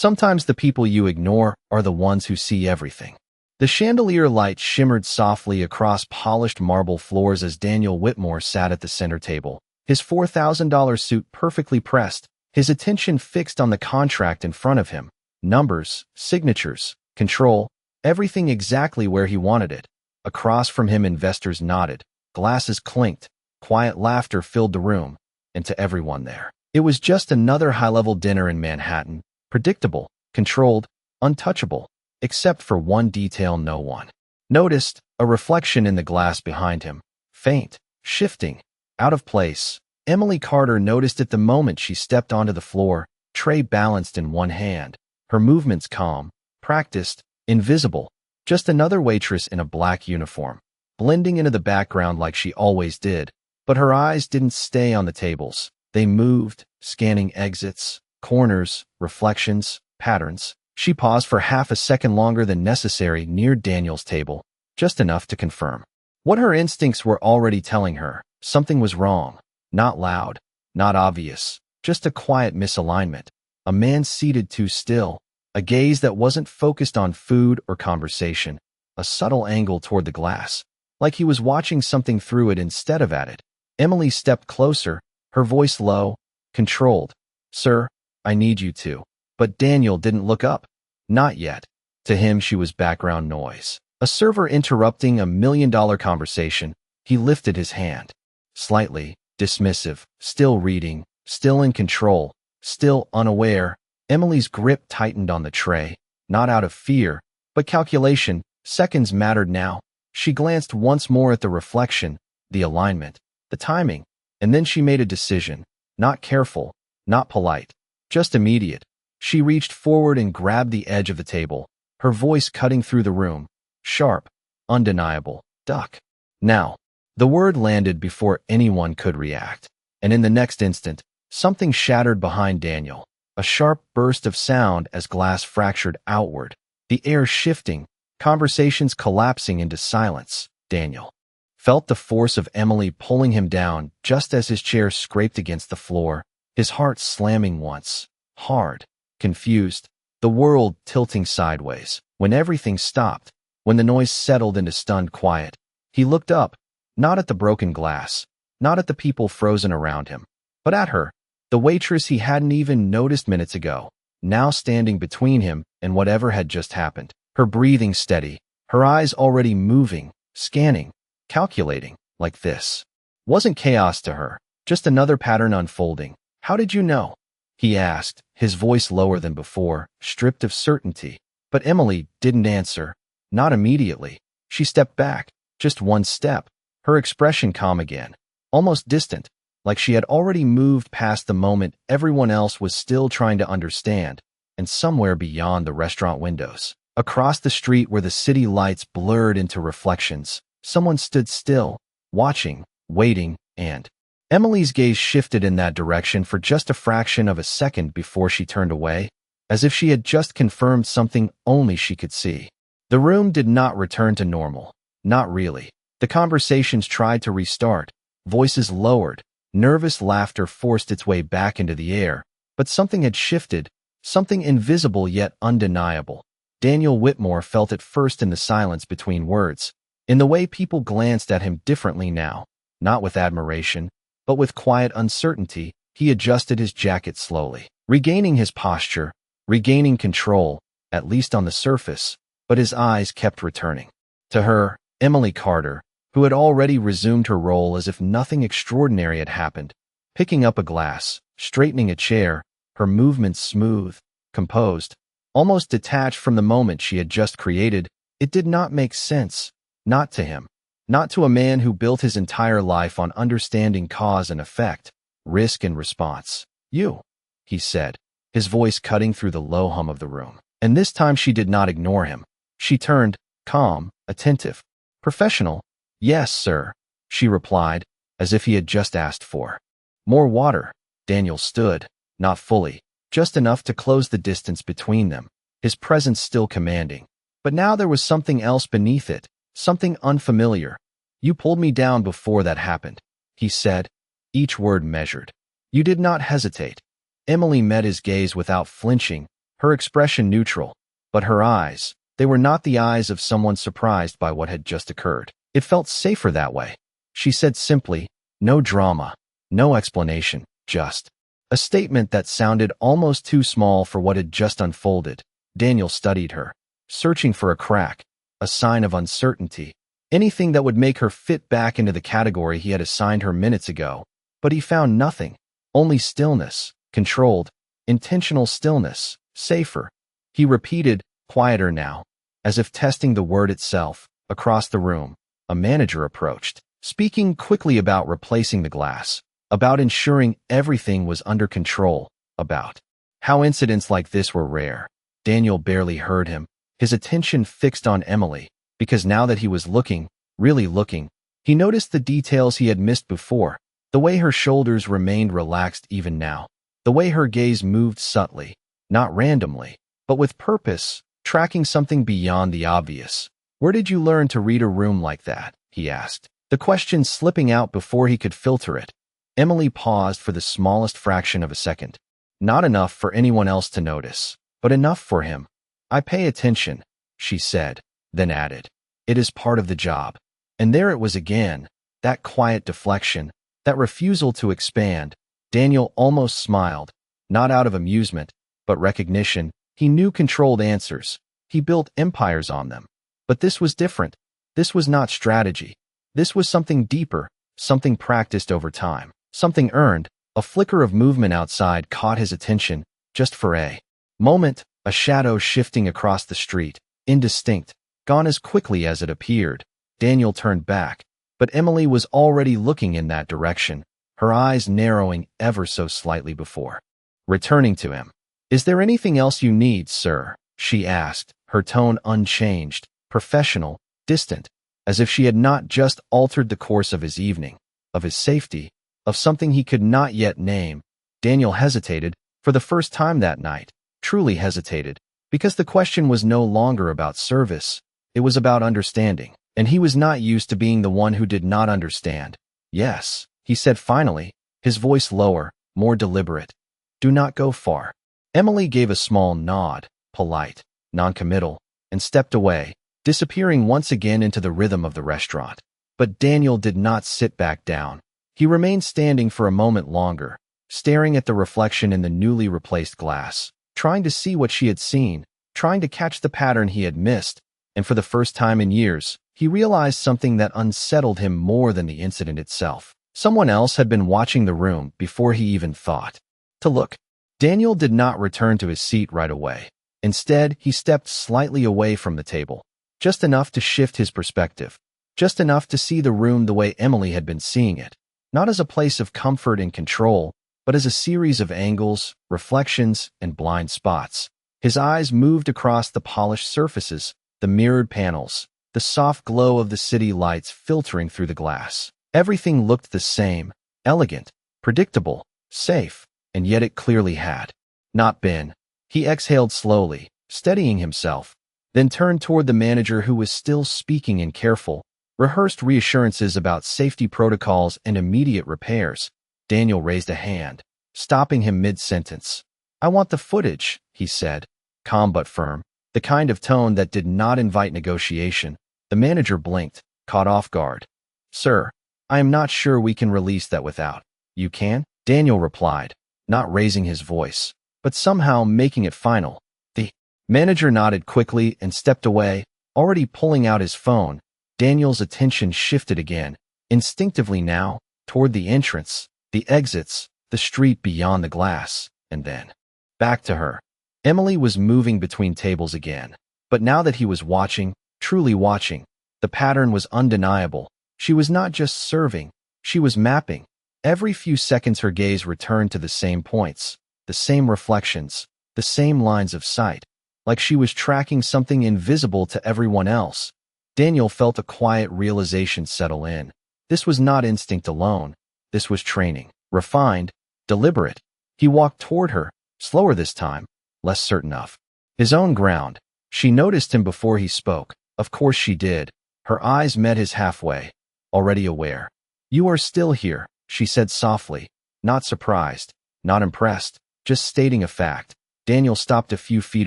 Sometimes the people you ignore are the ones who see everything. The chandelier light shimmered softly across polished marble floors as Daniel Whitmore sat at the center table, his $4,000 suit perfectly pressed, his attention fixed on the contract in front of him. Numbers, signatures, control, everything exactly where he wanted it. Across from him, investors nodded, glasses clinked, quiet laughter filled the room, and to everyone there, it was just another high-level dinner in Manhattan, predictable, controlled, untouchable, except for one detail no one noticed: a reflection in the glass behind him, faint, shifting, out of place. Emily Carter noticed it the moment she stepped onto the floor, tray balanced in one hand, her movements calm, practiced, invisible, just another waitress in a black uniform, blending into the background like she always did. But her eyes didn't stay on the tables. They moved, scanning exits, corners, reflections, patterns. She paused for half a second longer than necessary near Daniel's table, just enough to confirm what her instincts were already telling her. Something was wrong. Not loud, not obvious, just a quiet misalignment. A man seated too still, a gaze that wasn't focused on food or conversation, a subtle angle toward the glass, like he was watching something through it instead of at it. Emily stepped closer, her voice low, controlled. "Sir, I need you to." But Daniel didn't look up. Not yet. To him, she was background noise. A server interrupting a million-dollar conversation. He lifted his hand. Slightly, dismissive, still reading, still in control, still unaware. Emily's grip tightened on the tray, not out of fear, but calculation. Seconds mattered now. She glanced once more at the reflection, the alignment, the timing, and then she made a decision. Not careful, not polite, just immediate. She reached forward and grabbed the edge of the table, her voice cutting through the room. Sharp, undeniable. "Duck." Now. The word landed before anyone could react, and in the next instant, something shattered behind Daniel. A sharp burst of sound as glass fractured outward, the air shifting, conversations collapsing into silence. Daniel felt the force of Emily pulling him down just as his chair scraped against the floor, his heart slamming once, hard, confused, the world tilting sideways. When everything stopped, when the noise settled into stunned quiet, he looked up, not at the broken glass, not at the people frozen around him, but at her, the waitress he hadn't even noticed minutes ago, now standing between him and whatever had just happened. Her breathing steady, her eyes already moving, scanning, calculating. Like this wasn't chaos to her, just another pattern unfolding. "How did you know?" he asked, his voice lower than before, stripped of certainty. But Emily didn't answer, not immediately. She stepped back, just one step, her expression calm again, almost distant, like she had already moved past the moment everyone else was still trying to understand. And somewhere beyond the restaurant windows, across the street where the city lights blurred into reflections, someone stood still, watching, waiting, and Emily's gaze shifted in that direction for just a fraction of a second before she turned away, as if she had just confirmed something only she could see. The room did not return to normal. Not really. The conversations tried to restart, voices lowered, nervous laughter forced its way back into the air, but something had shifted, something invisible yet undeniable. Daniel Whitmore felt it first in the silence between words, in the way people glanced at him differently now, not with admiration, but with quiet uncertainty. He adjusted his jacket slowly, regaining his posture, regaining control, at least on the surface, but his eyes kept returning to her, Emily Carter, who had already resumed her role as if nothing extraordinary had happened, picking up a glass, straightening a chair, her movements smooth, composed, almost detached from the moment she had just created. It did not make sense, not to him, not to a man who built his entire life on understanding cause and effect, risk and response. "You," he said, his voice cutting through the low hum of the room. And this time she did not ignore him. She turned, calm, attentive, professional. "Yes, sir," she replied, as if he had just asked for more water. Daniel stood, not fully, just enough to close the distance between them, his presence still commanding. But now there was something else beneath it, something unfamiliar. "You pulled me down before that happened," he said, each word measured. "You did not hesitate." Emily met his gaze without flinching, her expression neutral. But her eyes, they were not the eyes of someone surprised by what had just occurred. It felt safer that way. She said simply, no drama, no explanation, just a statement that sounded almost too small for what had just unfolded. Daniel studied her, searching for a crack, a sign of uncertainty, anything that would make her fit back into the category he had assigned her minutes ago. But he found nothing, only stillness, controlled, intentional stillness, safer. He repeated, quieter now, as if testing the word itself. Across the room, a manager approached, speaking quickly about replacing the glass, about ensuring everything was under control, about how incidents like this were rare. Daniel barely heard him, his attention fixed on Emily, because now that he was looking, really looking, he noticed the details he had missed before, the way her shoulders remained relaxed even now, the way her gaze moved subtly, not randomly, but with purpose, tracking something beyond the obvious. Where did you learn to read a room like that? He asked, the question slipping out before he could filter it. Emily paused for the smallest fraction of a second. Not enough for anyone else to notice, but enough for him. I pay attention, she said, then added, it is part of the job. And there it was again, that quiet deflection, that refusal to expand. Daniel almost smiled, not out of amusement, but recognition. He knew controlled answers. He built empires on them. But this was different. This was not strategy. This was something deeper, something practiced over time, something earned. A flicker of movement outside caught his attention, just for a moment, a shadow shifting across the street, indistinct, gone as quickly as it appeared. Daniel turned back, but Emily was already looking in that direction, her eyes narrowing ever so slightly before returning to him. Is there anything else you need, sir? She asked, her tone unchanged, professional, distant, as if she had not just altered the course of his evening, of his safety, of something he could not yet name. Daniel hesitated, for the first time that night, truly hesitated, because the question was no longer about service, it was about understanding, and he was not used to being the one who did not understand. Yes, he said finally, his voice lower, more deliberate. Do not go far. Emily gave a small nod, polite, noncommittal, and stepped away, disappearing once again into the rhythm of the restaurant. But Daniel did not sit back down. He remained standing for a moment longer, staring at the reflection in the newly replaced glass, trying to see what she had seen, trying to catch the pattern he had missed, and for the first time in years, he realized something that unsettled him more than the incident itself. Someone else had been watching the room before he even thought to look. Daniel did not return to his seat right away. Instead, he stepped slightly away from the table, just enough to shift his perspective, just enough to see the room the way Emily had been seeing it, not as a place of comfort and control, but as a series of angles, reflections, and blind spots. His eyes moved across the polished surfaces, the mirrored panels, the soft glow of the city lights filtering through the glass. Everything looked the same, elegant, predictable, safe, and yet it clearly had not been. He exhaled slowly, steadying himself, then turned toward the manager who was still speaking in careful, rehearsed reassurances about safety protocols and immediate repairs. Daniel raised a hand, stopping him mid-sentence. I want the footage, he said, calm but firm, the kind of tone that did not invite negotiation. The manager blinked, caught off guard. Sir, I am not sure we can release that without. You can? Daniel replied, not raising his voice, but somehow making it final. The manager nodded quickly and stepped away, already pulling out his phone. Daniel's attention shifted again, instinctively now, toward the entrance, the exits, the street beyond the glass, and then back to her. Emily was moving between tables again, but now that he was watching, truly watching, the pattern was undeniable. She was not just serving, she was mapping. Every few seconds her gaze returned to the same points, the same reflections, the same lines of sight, like she was tracking something invisible to everyone else. Daniel felt a quiet realization settle in. This was not instinct alone. This was training, refined, deliberate. He walked toward her, slower this time, less certain of his own ground. She noticed him before he spoke. Of course she did. Her eyes met his halfway, already aware. You are still here, she said softly, not surprised, not impressed, just stating a fact. Daniel stopped a few feet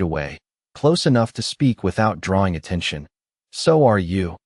away, close enough to speak without drawing attention. "So are you,"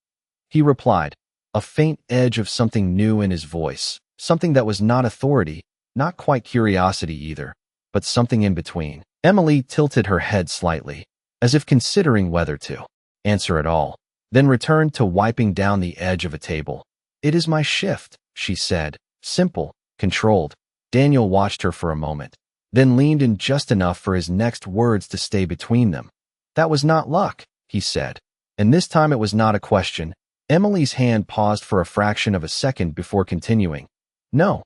he replied, a faint edge of something new in his voice, something that was not authority, not quite curiosity either, but something in between. Emily tilted her head slightly, as if considering whether to answer at all, then returned to wiping down the edge of a table. "It is my shift," she said, simple, controlled. Daniel watched her for a moment, then leaned in just enough for his next words to stay between them. "That was not luck," he said, and this time it was not a question. Emily's hand paused for a fraction of a second before continuing. "No,"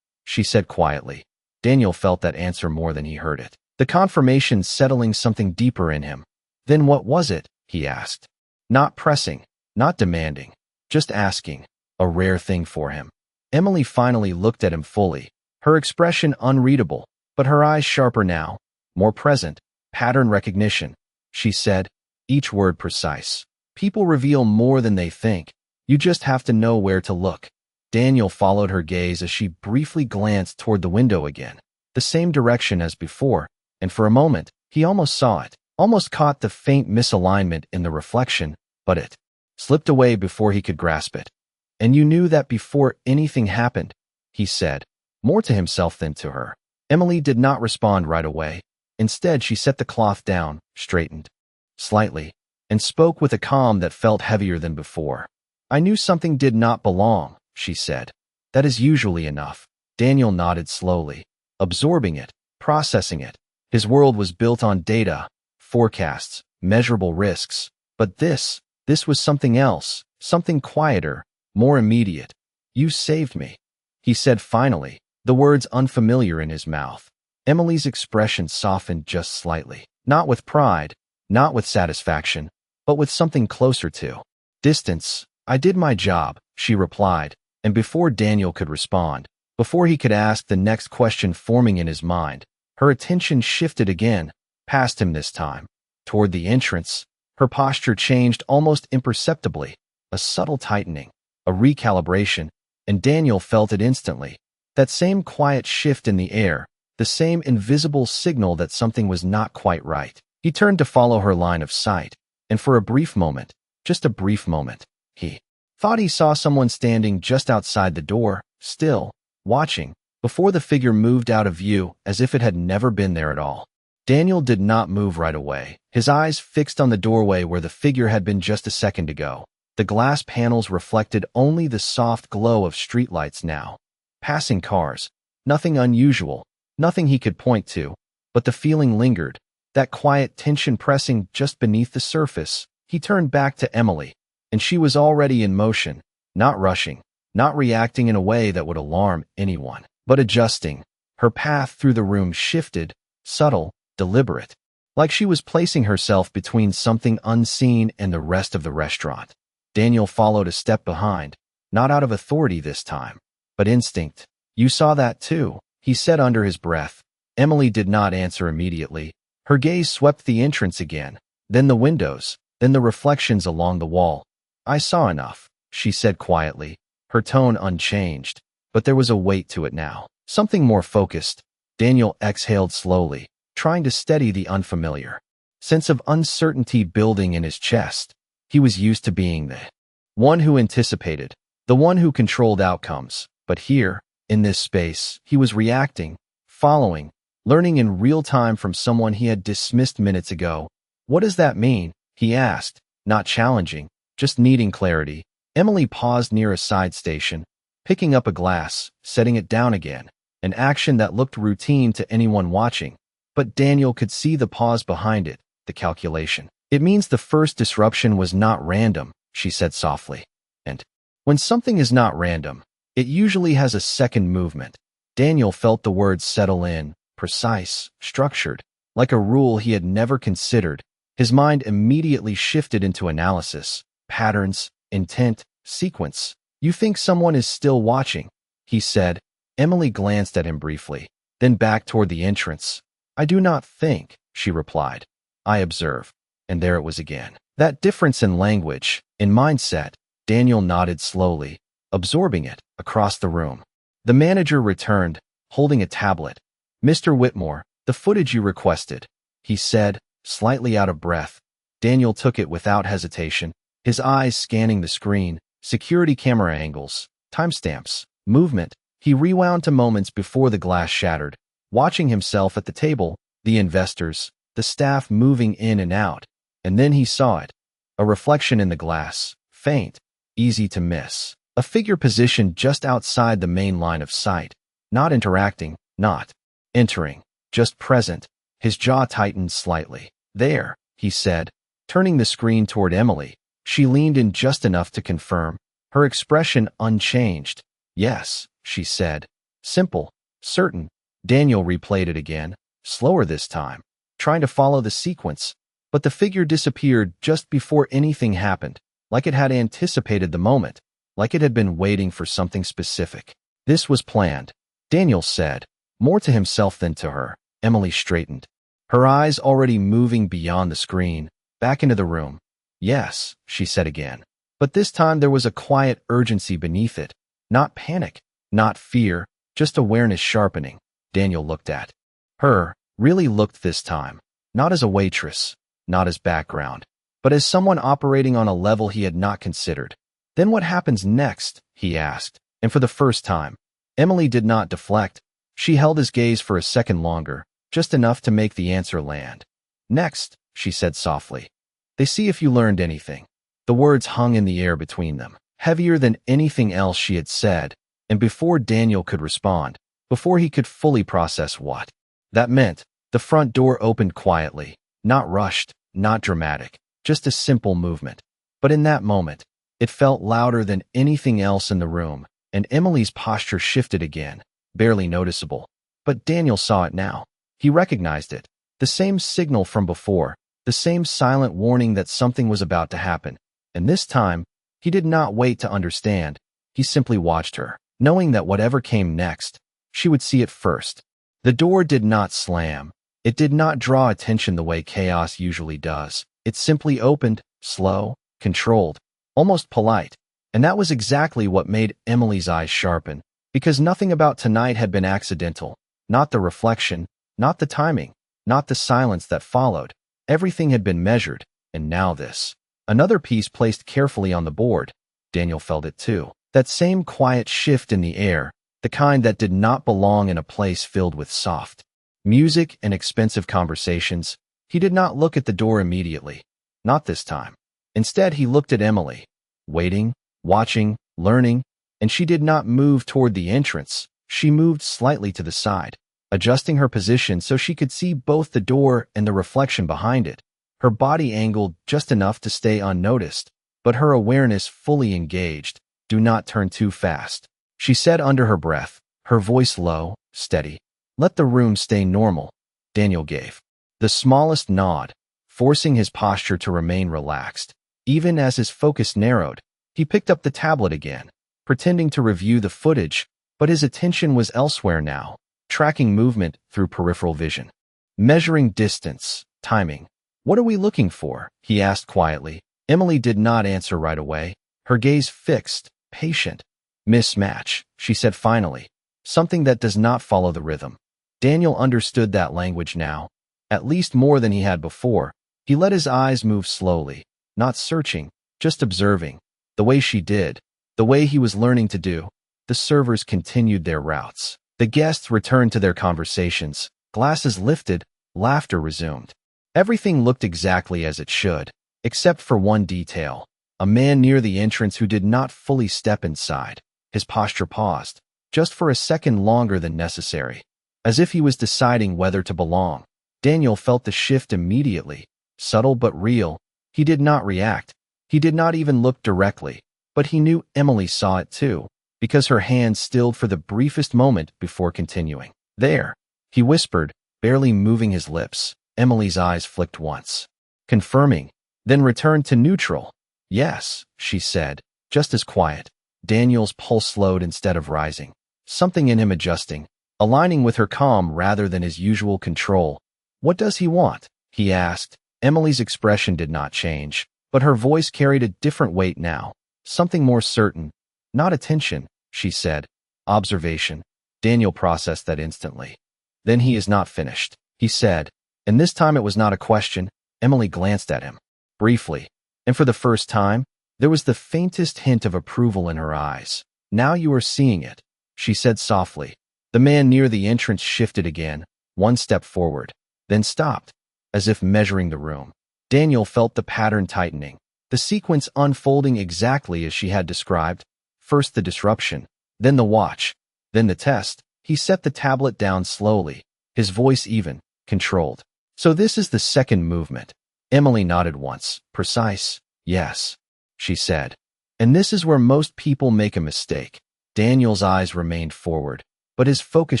she said quietly. Daniel felt that answer more than he heard it, the confirmation settling something deeper in him. "Then what was it?" he asked. Not pressing, not demanding, just asking, a rare thing for him. Emily finally looked at him fully, her expression unreadable, but her eyes sharper now, more present, pattern recognition. She said, each word precise. "People reveal more than they think. You just have to know where to look." Daniel followed her gaze as she briefly glanced toward the window again, the same direction as before, and for a moment, he almost saw it, almost caught the faint misalignment in the reflection, but it slipped away before he could grasp it. "And you knew that before anything happened," he said, more to himself than to her. Emily did not respond right away. Instead, she set the cloth down, straightened slightly, and spoke with a calm that felt heavier than before. "I knew something did not belong," she said. "That is usually enough." Daniel nodded slowly, absorbing it, processing it. His world was built on data, forecasts, measurable risks. But this was something else, something quieter, more immediate. "You saved me," he said finally, the words unfamiliar in his mouth. Emily's expression softened just slightly, not with pride, not with satisfaction, but with something closer to distance. "I did my job," she replied, and before Daniel could respond, before he could ask the next question forming in his mind, her attention shifted again, past him this time, toward the entrance. Her posture changed almost imperceptibly, a subtle tightening, a recalibration, and Daniel felt it instantly. That same quiet shift in the air, the same invisible signal that something was not quite right. He turned to follow her line of sight, and for a brief moment, just a brief moment, he thought he saw someone standing just outside the door, still, watching, before the figure moved out of view as if it had never been there at all. Daniel did not move right away, his eyes fixed on the doorway where the figure had been just a second ago. The glass panels reflected only the soft glow of streetlights now. Passing cars, nothing unusual, nothing he could point to, but the feeling lingered, that quiet tension pressing just beneath the surface. He turned back to Emily, and she was already in motion, not rushing, not reacting in a way that would alarm anyone, but adjusting. Her path through the room shifted, subtle, deliberate, like she was placing herself between something unseen and the rest of the restaurant. Daniel followed a step behind, not out of authority this time, but instinct. "You saw that too," he said under his breath. Emily did not answer immediately. Her gaze swept the entrance again, then the windows, then the reflections along the wall. "I saw enough," she said quietly, her tone unchanged, but there was a weight to it now, something more focused. Daniel exhaled slowly, trying to steady the unfamiliar sense of uncertainty building in his chest. He was used to being the one who anticipated, the one who controlled outcomes, but here, in this space, he was reacting, following, learning in real time from someone he had dismissed minutes ago. "What does that mean?" he asked, not challenging, just needing clarity. Emily paused near a side station, picking up a glass, setting it down again, an action that looked routine to anyone watching. But Daniel could see the pause behind it, the calculation. "It means the first disruption was not random," she said softly. "And when something is not random, it usually has a second movement." Daniel felt the words settle in, precise, structured, like a rule he had never considered. His mind immediately shifted into analysis, patterns, intent, sequence. "You think someone is still watching," he said. Emily glanced at him briefly, then back toward the entrance. "I do not think," she replied. "I observe." And there it was again. That difference in language, in mindset. Daniel nodded slowly, absorbing it, across the room. The manager returned, holding a tablet. "Mr. Whitmore, the footage you requested," he said, slightly out of breath. Daniel took it without hesitation, his eyes scanning the screen, security camera angles, timestamps, movement. He rewound to moments before the glass shattered, watching himself at the table, the investors, the staff moving in and out. And then he saw it. A reflection in the glass, faint, easy to miss. A figure positioned just outside the main line of sight. Not interacting, not entering, just present. His jaw tightened slightly. There, he said, turning the screen toward Emily. She leaned in just enough to confirm, her expression unchanged. Yes, she said. Simple, certain. Daniel replayed it again, slower this time, trying to follow the sequence. But the figure disappeared just before anything happened, like it had anticipated the moment, like it had been waiting for something specific. This was planned, Daniel said, more to himself than to her. Emily straightened, her eyes already moving beyond the screen, back into the room. Yes, she said again. But this time there was a quiet urgency beneath it. Not panic, not fear, just awareness sharpening. Daniel looked at her, really looked this time, not as a waitress, not as background, but as someone operating on a level he had not considered. Then what happens next? He asked, and for the first time, Emily did not deflect. She held his gaze for a second longer, just enough to make the answer land. Next, she said softly, they see if you learned anything. The words hung in the air between them, heavier than anything else she had said, and before Daniel could respond, before he could fully process what that meant, the front door opened quietly, not rushed, not dramatic, just a simple movement. But in that moment, it felt louder than anything else in the room, and Emily's posture shifted again, barely noticeable. But Daniel saw it now. He recognized it, the same signal from before, the same silent warning that something was about to happen. And this time, he did not wait to understand. He simply watched her, knowing that whatever came next, she would see it first. The door did not slam. It did not draw attention the way chaos usually does. It simply opened, slow, controlled, almost polite. And that was exactly what made Emily's eyes sharpen, because nothing about tonight had been accidental. Not the reflection, not the timing, not the silence that followed. Everything had been measured, and now this. Another piece placed carefully on the board. Daniel felt it too. That same quiet shift in the air, the kind that did not belong in a place filled with soft music and expensive conversations. He did not look at the door immediately. Not this time. Instead, he looked at Emily, waiting, watching, learning, and she did not move toward the entrance. She moved slightly to the side, adjusting her position so she could see both the door and the reflection behind it. Her body angled just enough to stay unnoticed, but her awareness fully engaged. Do not turn too fast, she said under her breath, her voice low, steady. Let the room stay normal. Daniel gave the smallest nod, forcing his posture to remain relaxed. Even as his focus narrowed, he picked up the tablet again, pretending to review the footage, but his attention was elsewhere now, tracking movement through peripheral vision. Measuring distance, timing. What are we looking for? He asked quietly. Emily did not answer right away, her gaze fixed, patient. Mismatch, she said finally. Something that does not follow the rhythm. Daniel understood that language now, at least more than he had before. He let his eyes move slowly, not searching, just observing. The way she did, the way he was learning to do. The servers continued their routes. The guests returned to their conversations. Glasses lifted, laughter resumed. Everything looked exactly as it should, except for one detail. A man near the entrance who did not fully step inside. His posture paused, just for a second longer than necessary, as if he was deciding whether to belong. Daniel felt the shift immediately, subtle but real. He did not react. He did not even look directly, but he knew Emily saw it too, because her hand stilled for the briefest moment before continuing. There, he whispered, barely moving his lips. Emily's eyes flicked once, confirming, then returned to neutral. Yes, she said, just as quiet. Daniel's pulse slowed instead of rising, something in him adjusting, aligning with her calm rather than his usual control. What does he want? He asked. Emily's expression did not change, but her voice carried a different weight now, something more certain. Not attention, she said. Observation. Daniel processed that instantly. Then he is not finished, he said, And this time it was not a question. Emily glanced at him, briefly, and for the first time, there was the faintest hint of approval in her eyes. "Now you are seeing it," she said softly. The man near the entrance shifted again, one step forward, then stopped, as if measuring the room. Daniel felt the pattern tightening, the sequence unfolding exactly as she had described. First the disruption, then the watch, then the test. He set the tablet down slowly, his voice even, controlled. "So this is the second movement." Emily nodded once. "Precise, yes," she said. "And this is where most people make a mistake." Daniel's eyes remained forward, but his focus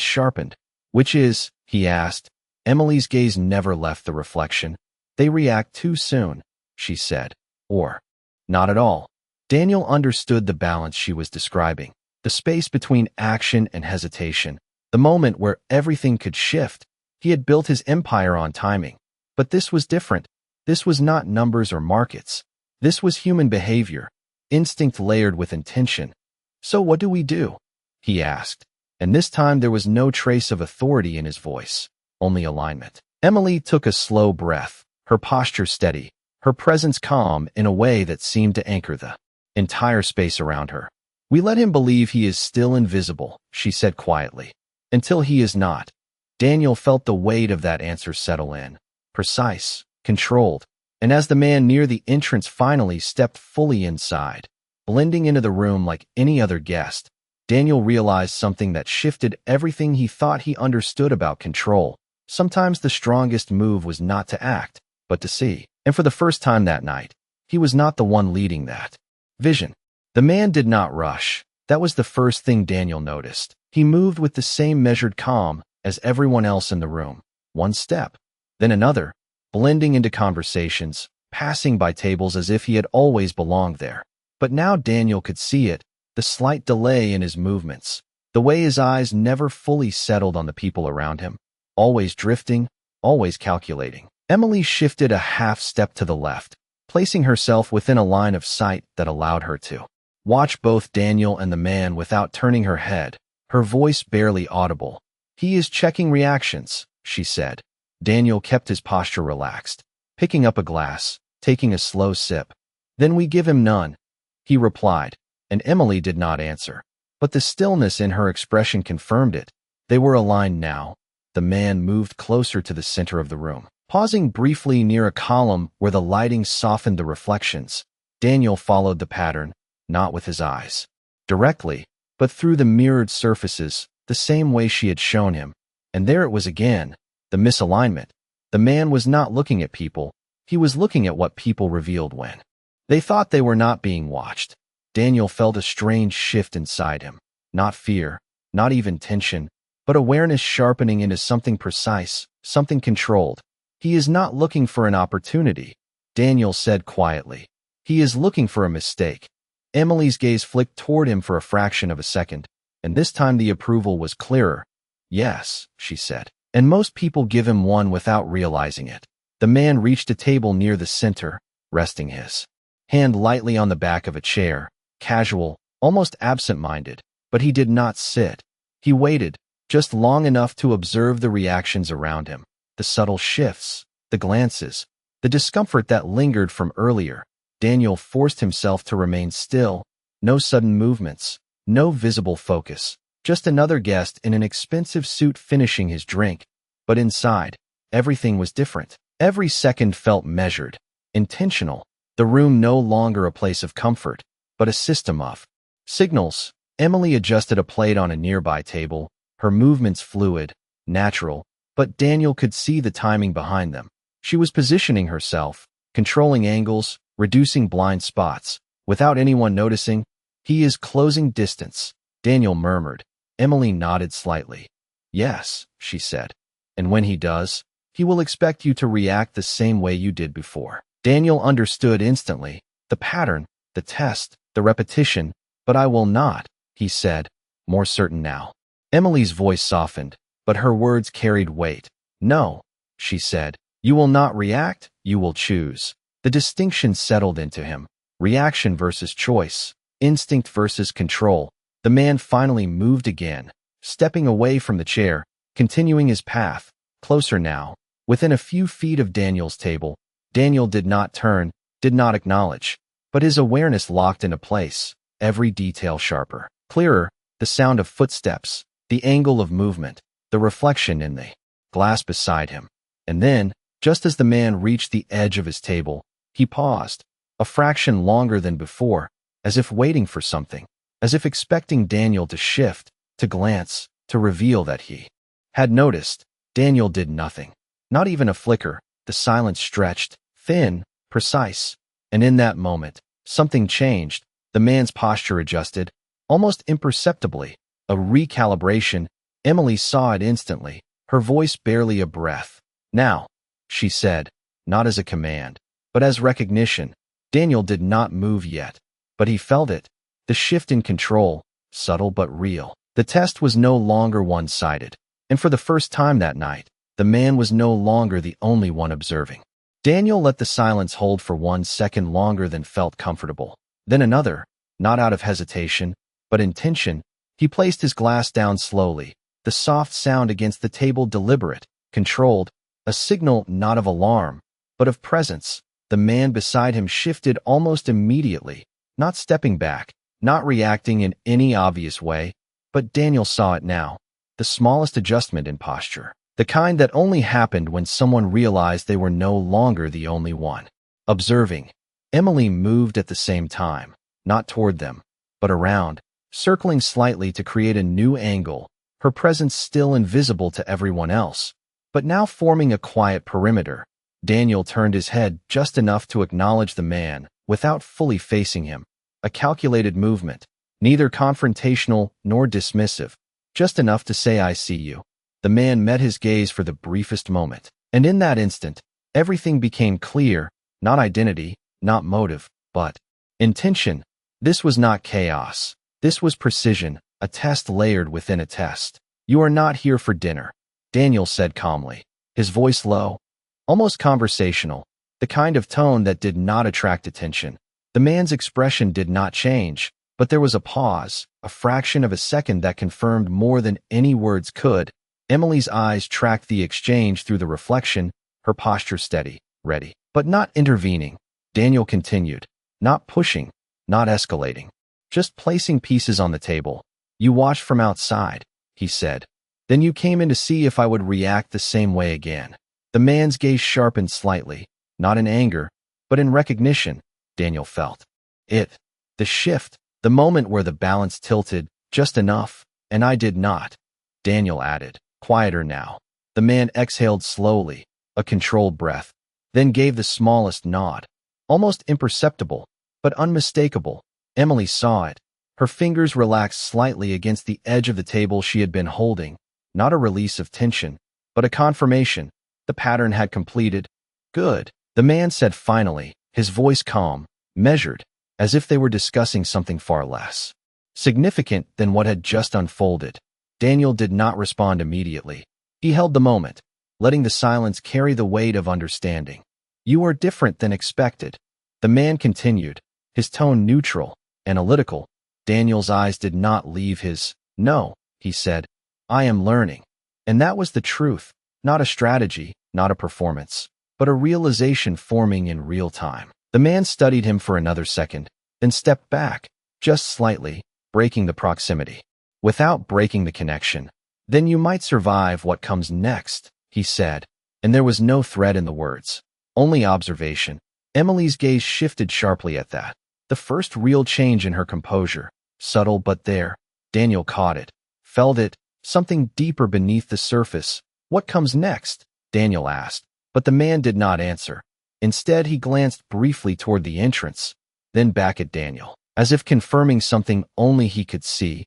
sharpened. "Which is?" he asked. Emily's gaze never left the reflection. "They react too soon," she said. "Or not at all." Daniel understood the balance she was describing, the space between action and hesitation, the moment where everything could shift. He had built his empire on timing. But this was different. This was not numbers or markets. This was human behavior, instinct layered with intention. "So what do we do?" he asked. And this time there was no trace of authority in his voice, only alignment. Emily took a slow breath, her posture steady, her presence calm in a way that seemed to anchor the entire space around her. "We let him believe he is still invisible," she said quietly, "until he is not." Daniel felt the weight of that answer settle in, precise, controlled, and as the man near the entrance finally stepped fully inside, blending into the room like any other guest, Daniel realized something that shifted everything he thought he understood about control. Sometimes the strongest move was not to act, but to see. And for the first time that night, he was not the one leading that vision. The man did not rush. That was the first thing Daniel noticed. He moved with the same measured calm as everyone else in the room. One step, then another, blending into conversations, passing by tables as if he had always belonged there. But now Daniel could see it, the slight delay in his movements, the way his eyes never fully settled on the people around him, always drifting, always calculating. Emily shifted a half step to the left, placing herself within a line of sight that allowed her to watch both Daniel and the man without turning her head, her voice barely audible. "He is checking reactions," she said. Daniel kept his posture relaxed, picking up a glass, taking a slow sip. "Then we give him none," he replied, and Emily did not answer. But the stillness in her expression confirmed it. They were aligned now. The man moved closer to the center of the room, pausing briefly near a column where the lighting softened the reflections. Daniel followed the pattern, not with his eyes directly, but through the mirrored surfaces, the same way she had shown him. And there it was again, the misalignment. The man was not looking at people. He was looking at what people revealed when they thought they were not being watched. Daniel felt a strange shift inside him. Not fear, not even tension, but awareness sharpening into something precise, something controlled. "He is not looking for an opportunity," Daniel said quietly. "He is looking for a mistake." Emily's gaze flicked toward him for a fraction of a second, and this time the approval was clearer. "Yes," she said. "And most people give him one without realizing it." The man reached a table near the center, resting his hand lightly on the back of a chair, casual, almost absent-minded, but he did not sit. He waited, just long enough to observe the reactions around him, the subtle shifts, the glances, the discomfort that lingered from earlier. Daniel forced himself to remain still, no sudden movements, no visible focus, just another guest in an expensive suit finishing his drink. But inside, everything was different. Every second felt measured, intentional. The room no longer a place of comfort, but a system of signals. Emily adjusted a plate on a nearby table, her movements fluid, natural, but Daniel could see the timing behind them. She was positioning herself, controlling angles, reducing blind spots, without anyone noticing. "He is closing distance," Daniel murmured. Emily nodded slightly. "Yes," she said. "And when he does, he will expect you to react the same way you did before." Daniel understood instantly, the pattern, the test, the repetition. "But I will not," he said, more certain now. Emily's voice softened, but her words carried weight. "No," she said. "You will not react, you will choose." The distinction settled into him. Reaction versus choice, instinct versus control. The man finally moved again, stepping away from the chair, continuing his path, closer now, Within a few feet of Daniel's table, Daniel did not turn, did not acknowledge, but his awareness locked into place, every detail sharper, clearer, the sound of footsteps, the angle of movement, the reflection in the glass beside him. And then, just as the man reached the edge of his table, he paused, a fraction longer than before, as if waiting for something, as if expecting Daniel to shift, to glance, to reveal that he had noticed. Daniel did nothing. Not even a flicker. The silence stretched, thin, precise. And in that moment, something changed. The man's posture adjusted, almost imperceptibly. A recalibration. Emily saw it instantly, her voice barely a breath. "Now," she said, not as a command, but as recognition. Daniel did not move yet, but he felt it. The shift in control, subtle but real. The test was no longer one-sided, and for the first time that night, the man was no longer the only one observing. Daniel let the silence hold for 1 second longer than felt comfortable. Then another, not out of hesitation, but intention. He placed his glass down slowly, the soft sound against the table deliberate, controlled, a signal not of alarm, but of presence. The man beside him shifted almost immediately, not stepping back, not reacting in any obvious way, but Daniel saw it now, the smallest adjustment in posture, the kind that only happened when someone realized they were no longer the only one observing. Emily moved at the same time, not toward them, but around, circling slightly to create a new angle, her presence still invisible to everyone else, but now forming a quiet perimeter. Daniel turned his head just enough to acknowledge the man, without fully facing him. A calculated movement, neither confrontational nor dismissive, just enough to say, "I see you." The man met his gaze for the briefest moment, and in that instant, everything became clear, not identity, not motive, but intention. This was not chaos. This was precision, a test layered within a test. "You are not here for dinner," Daniel said calmly, his voice low, almost conversational, the kind of tone that did not attract attention. The man's expression did not change, but there was a pause, a fraction of a second that confirmed more than any words could. Emily's eyes tracked the exchange through the reflection, her posture steady, ready, but not intervening. Daniel continued, not pushing, not escalating, just placing pieces on the table. "You watched from outside," he said. "Then you came in to see if I would react the same way again." The man's gaze sharpened slightly, not in anger, but in recognition. Daniel felt it. The shift, the moment where the balance tilted, just enough, and I did not. Daniel added, quieter now. The man exhaled slowly, a controlled breath, then gave the smallest nod, almost imperceptible, but unmistakable. Emily saw it. Her fingers relaxed slightly against the edge of the table she had been holding, not a release of tension, but a confirmation. The pattern had completed. "Good," the man said finally, his voice calm, measured, as if they were discussing something far less significant than what had just unfolded. Daniel did not respond immediately. He held the moment, letting the silence carry the weight of understanding. "You are different than expected," the man continued, his tone neutral, analytical. Daniel's eyes did not leave his. "No," he said, "I am learning." And that was the truth, not a strategy, not a performance, but a realization forming in real time. The man studied him for another second, then stepped back, just slightly, breaking the proximity, without breaking the connection. "Then you might survive what comes next," he said, and there was no threat in the words, only observation. Emily's gaze shifted sharply at that, the first real change in her composure, subtle but there. Daniel caught it, felt it, something deeper beneath the surface. "What comes next?" Daniel asked, but the man did not answer. Instead, he glanced briefly toward the entrance, then back at Daniel, as if confirming something only he could see.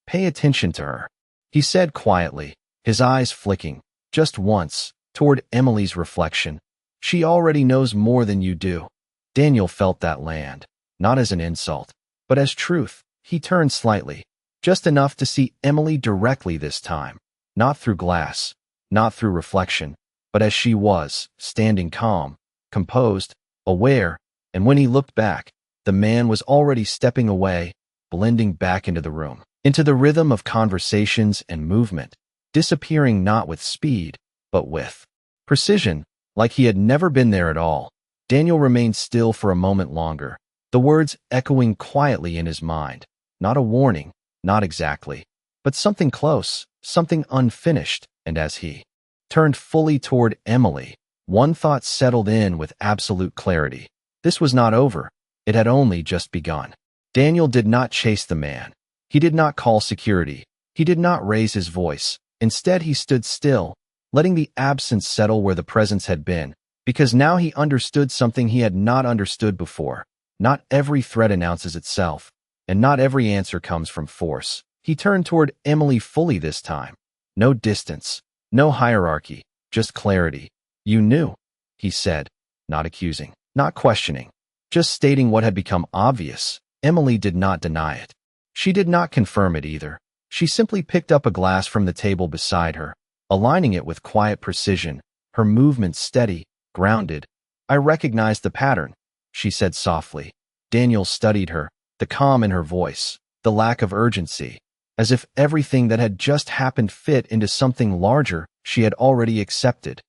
"Pay attention to her," he said quietly, his eyes flicking, just once, toward Emily's reflection. "She already knows more than you do." Daniel felt that land, not as an insult, but as truth. He turned slightly, just enough to see Emily directly this time, not through glass, not through reflection, but as she was, standing calm, composed, aware, and when he looked back, the man was already stepping away, blending back into the room, into the rhythm of conversations and movement, disappearing not with speed, but with Precision, like he had never been there at all. Daniel remained still for a moment longer, the words echoing quietly in his mind. Not a warning, not exactly, but something close, something unfinished, and as he turned fully toward Emily, one thought settled in with absolute clarity. This was not over. It had only just begun. Daniel did not chase the man. He did not call security. He did not raise his voice. Instead, he stood still, letting the absence settle where the presence had been, because now he understood something he had not understood before. Not every threat announces itself, and not every answer comes from force. He turned toward Emily fully this time. No distance, no hierarchy, just clarity. "You knew," he said, not accusing, not questioning, just stating what had become obvious. Emily did not deny it. She did not confirm it either. She simply picked up a glass from the table beside her, aligning it with quiet precision, her movements steady, grounded. "I recognized the pattern," she said softly. Daniel studied her, the calm in her voice, the lack of urgency, as if everything that had just happened fit into something larger she had already accepted.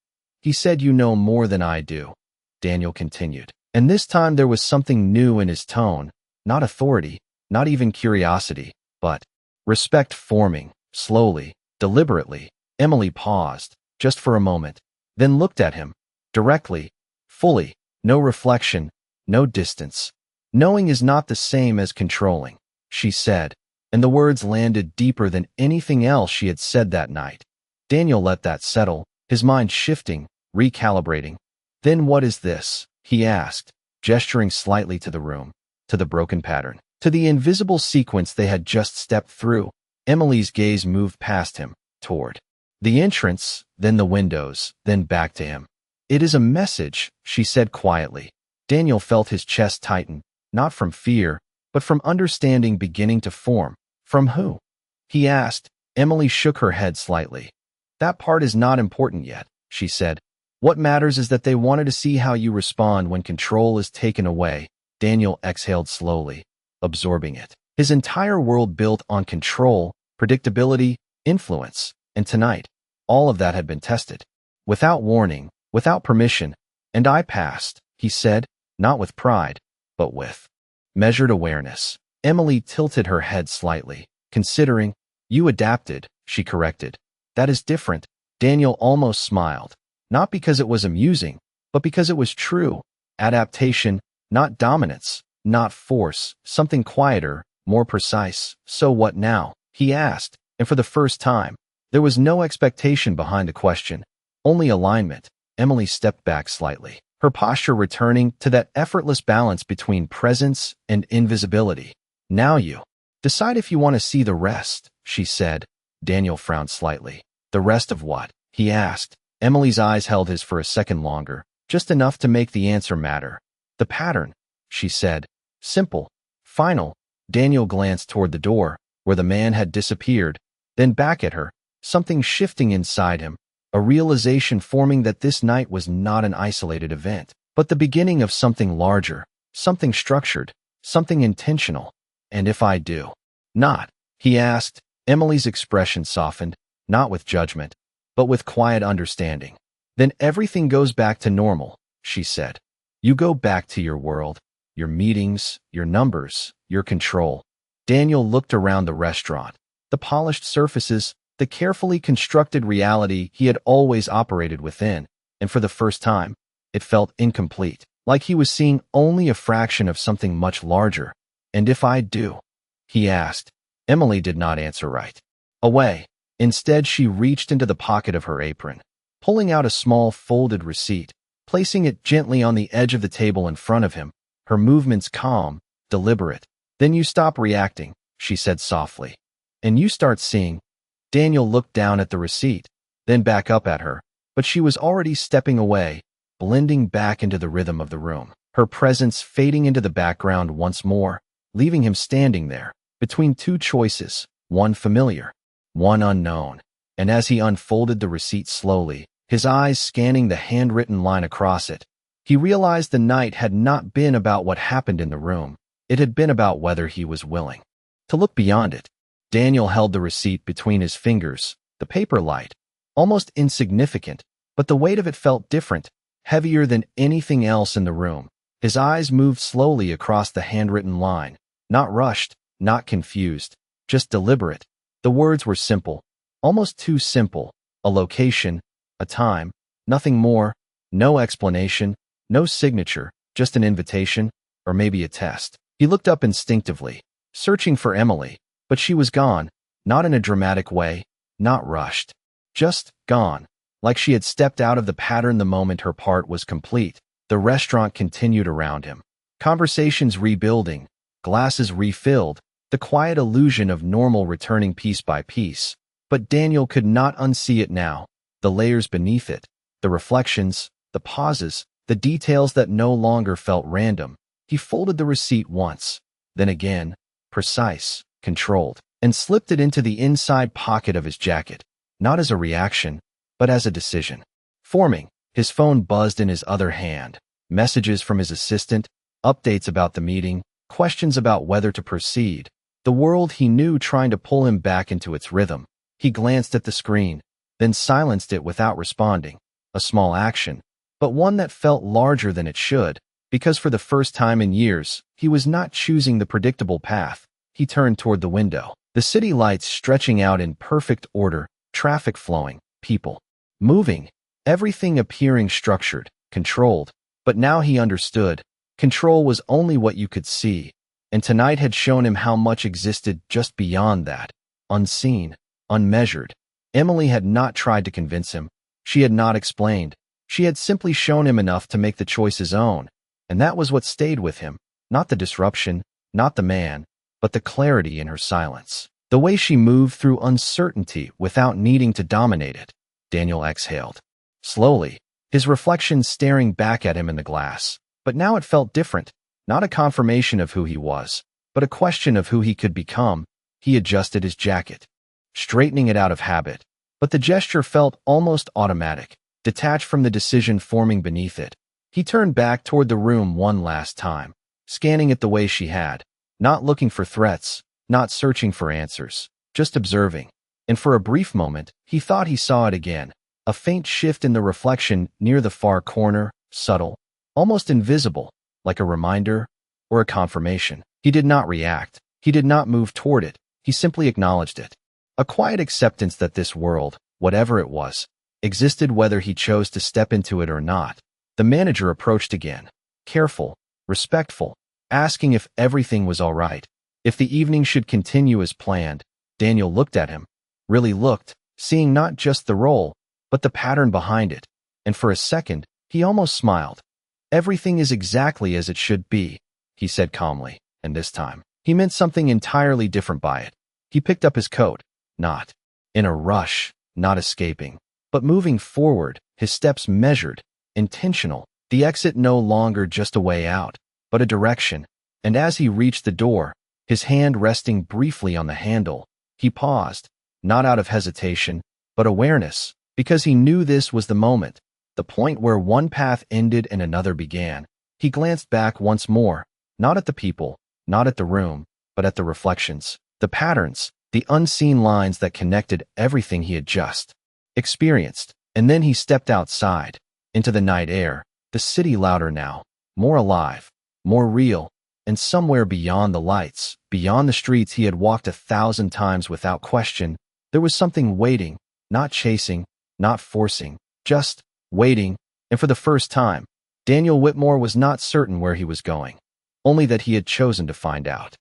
"He said you know more than I do," Daniel continued. And this time there was something new in his tone, not authority, not even curiosity, but respect forming, slowly, deliberately. Emily paused, just for a moment, then looked at him, directly, fully, no reflection, no distance. "Knowing is not the same as controlling," she said, and the words landed deeper than anything else she had said that night. Daniel let that settle, his mind shifting, recalibrating. "Then what is this?" he asked, gesturing slightly to the room, to the broken pattern, to the invisible sequence they had just stepped through. Emily's gaze moved past him, toward the entrance, then the windows, then back to him. "It is a message," she said quietly. Daniel felt his chest tighten, not from fear, but from understanding beginning to form. "From who?" he asked. Emily shook her head slightly. "That part is not important yet," she said. "What matters is that they wanted to see how you respond when control is taken away." Daniel exhaled slowly, absorbing it. His entire world built on control, predictability, influence, and tonight, all of that had been tested. Without warning, without permission, and I passed, he said, not with pride, but with measured awareness. Emily tilted her head slightly, considering. "You adapted," she corrected. "That is different." Daniel almost smiled, not because it was amusing, but because it was true. Adaptation, not dominance, not force, something quieter, more precise. "So what now?" he asked, and for the first time, there was no expectation behind the question, only alignment. Emily stepped back slightly, her posture returning to that effortless balance between presence and invisibility. "Now you decide if you want to see the rest," she said. Daniel frowned slightly. "The rest of what?" he asked. Emily's eyes held his for a second longer, just enough to make the answer matter. "The pattern," she said. "Simple. Final." Daniel glanced toward the door, where the man had disappeared, then back at her, something shifting inside him, a realization forming that this night was not an isolated event, but the beginning of something larger, something structured, something intentional. "And if I do not?" he asked. Emily's expression softened, not with judgment, but with quiet understanding. "Then everything goes back to normal," she said. "You go back to your world, your meetings, your numbers, your control." Daniel looked around the restaurant, the polished surfaces, the carefully constructed reality he had always operated within, and for the first time, it felt incomplete, like he was seeing only a fraction of something much larger. "And if I do?" he asked. Emily did not answer right away. Instead, she reached into the pocket of her apron, pulling out a small folded receipt, placing it gently on the edge of the table in front of him, her movements calm, deliberate. "Then you stop reacting," she said softly, "and you start seeing." Daniel looked down at the receipt, then back up at her, but she was already stepping away, blending back into the rhythm of the room, her presence fading into the background once more, leaving him standing there, between two choices, one familiar, one unknown. And as he unfolded the receipt slowly, his eyes scanning the handwritten line across it, he realized the night had not been about what happened in the room. It had been about whether he was willing to look beyond it. Daniel held the receipt between his fingers, the paper light, almost insignificant, but the weight of it felt different, heavier than anything else in the room. His eyes moved slowly across the handwritten line, not rushed, not confused, just deliberate. The words were simple, almost too simple. A location, a time, nothing more, no explanation, no signature, just an invitation, or maybe a test. He looked up instinctively, searching for Emily, but she was gone, not in a dramatic way, not rushed. Just gone, like she had stepped out of the pattern the moment her part was complete. The restaurant continued around him. Conversations rebuilding, glasses refilled, the quiet illusion of normal returning piece by piece. But Daniel could not unsee it now. The layers beneath it, the reflections, the pauses, the details that no longer felt random. He folded the receipt once, then again, precise, controlled, and slipped it into the inside pocket of his jacket, not as a reaction, but as a decision. Forming, his phone buzzed in his other hand. Messages from his assistant, updates about the meeting, questions about whether to proceed. The world he knew trying to pull him back into its rhythm. He glanced at the screen, then silenced it without responding. A small action, but one that felt larger than it should, because for the first time in years, he was not choosing the predictable path. He turned toward the window. The city lights stretching out in perfect order, traffic flowing, people moving, everything appearing structured, controlled. But now he understood. Control was only what you could see, and tonight had shown him how much existed just beyond that, unseen, unmeasured. Emily had not tried to convince him. She had not explained. She had simply shown him enough to make the choice his own, and that was what stayed with him. Not the disruption, not the man, but the clarity in her silence. The way she moved through uncertainty without needing to dominate it. Daniel exhaled. Slowly, his reflection staring back at him in the glass. But now it felt different. Not a confirmation of who he was, but a question of who he could become. He adjusted his jacket, straightening it out of habit. But the gesture felt almost automatic, detached from the decision forming beneath it. He turned back toward the room one last time, scanning it the way she had, not looking for threats, not searching for answers, just observing. And for a brief moment, he thought he saw it again. A faint shift in the reflection near the far corner, subtle, almost invisible, like a reminder or a confirmation. He did not react. He did not move toward it. He simply acknowledged it. A quiet acceptance that this world, whatever it was, existed whether he chose to step into it or not. The manager approached again, careful, respectful, asking if everything was all right, if the evening should continue as planned. Daniel looked at him, really looked, seeing not just the role, but the pattern behind it, and for a second, he almost smiled. Everything is exactly as it should be, he said calmly, and this time, he meant something entirely different by it. He picked up his coat, not in a rush, not escaping, but moving forward, his steps measured, intentional, the exit no longer just a way out, but a direction. And as he reached the door, his hand resting briefly on the handle, he paused, not out of hesitation, but awareness, because he knew this was the moment, the point where one path ended and another began. He glanced back once more, not at the people, not at the room, but at the reflections, the patterns, the unseen lines that connected everything he had just experienced. And then he stepped outside, into the night air, the city louder now, more alive, more real, and somewhere beyond the lights, beyond the streets he had walked 1,000 times without question, there was something waiting, not chasing, not forcing, just waiting. And for the first time, Daniel Whitmore was not certain where he was going, only that he had chosen to find out.